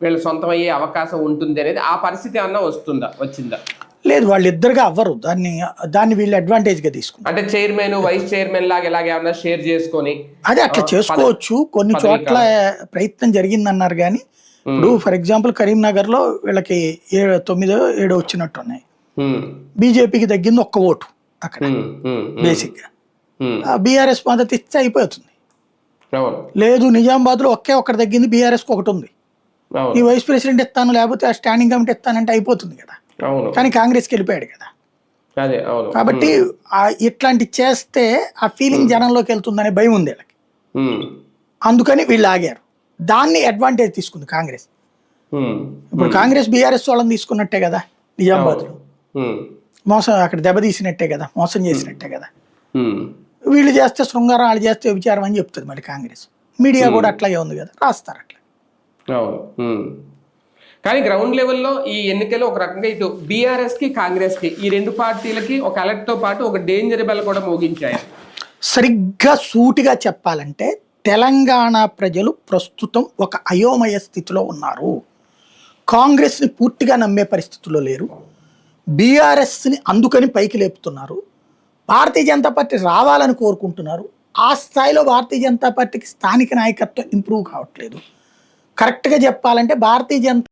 వీళ్ళు సొంతం అయ్యే అవకాశం ఉంటుంది అనేది ఆ పరిస్థితి ఏమన్నా వచ్చిందా? లేదు, వాళ్ళిద్దరుగా అవ్వరు. దాన్ని వీళ్ళు అడ్వాంటేజ్ గా తీసుకుంటారు. అంటే చైర్మన్ వైస్ చైర్మన్ లాగా ఏమన్నా షేర్ చేసుకొని అదే అట్లా చేసుకోవచ్చు. కొన్ని చోట్ల ప్రయత్నం జరిగిందన్నారు కానీ ఇప్పుడు ఫర్ ఎగ్జాంపుల్ కరీంనగర్ లో వీళ్ళకి 9 7 వచ్చినట్టు ఉన్నాయి. బీజేపీకి తగ్గింది 1 ఓటు అక్కడ బేసిక్ గా. బీఆర్ఎస్ మద్దతు ఇస్తే అయిపోతుంది. లేదు, నిజామాబాద్ లో ఒక్కటి తగ్గింది, బీఆర్ఎస్ కి 1 ఉంది. ఈ వైస్ ప్రెసిడెంట్ ఇస్తాను లేకపోతే ఆ స్టాండింగ్ కమిటీ ఇస్తానంటే అయిపోతుంది కదా. కానీ కాంగ్రెస్కి వెళ్ళిపోయాడు కదా. కాబట్టి ఇట్లాంటి చేస్తే ఆ ఫీలింగ్ జనంలోకి వెళ్తుందనే భయం ఉంది వీళ్ళకి. అందుకని వీళ్ళు ఆగారు. దాన్ని అడ్వాంటేజ్ తీసుకుంది కాంగ్రెస్. ఇప్పుడు కాంగ్రెస్ బీఆర్ఎస్ వాళ్ళని తీసుకున్నట్టే కదా నిజామాబాద్ లో. మోసం అక్కడ దెబ్బతీసినట్టే కదా, మోసం చేసినట్టే కదా. వీళ్ళు చేస్తే శృంగారం, వాళ్ళు చేస్తే విచారం అని చెప్తుంది మళ్ళీ కాంగ్రెస్. మీడియా కూడా అట్లాగే ఉంది కదా, రాస్తారు అట్లా. కానీ గ్రౌండ్ లెవెల్లో ఈ ఎన్నికలు ఒక రకంగా ఇటు బీఆర్ఎస్ కి కాంగ్రెస్ కి ఈ రెండు పార్టీలకి ఒక అలర్ట్ తో పాటు ఒక డేంజర్ బెల్ కూడా మోగించాయి. సరిగ్గా సూటిగా చెప్పాలంటే తెలంగాణ ప్రజలు ప్రస్తుతం ఒక అయోమయ స్థితిలో ఉన్నారు. కాంగ్రెస్ని పూర్తిగా నమ్మే పరిస్థితుల్లో లేరు. బీఆర్ఎస్ని అందుకని పైకి లేపుతున్నారు. భారతీయ జనతా పార్టీ రావాలని కోరుకుంటున్నారు. ఆ స్థాయిలో భారతీయ జనతా పార్టీకి స్థానిక నాయకత్వం ఇంప్రూవ్ కావట్లేదు. కరెక్ట్గా చెప్పాలంటే భారతీయ జనతా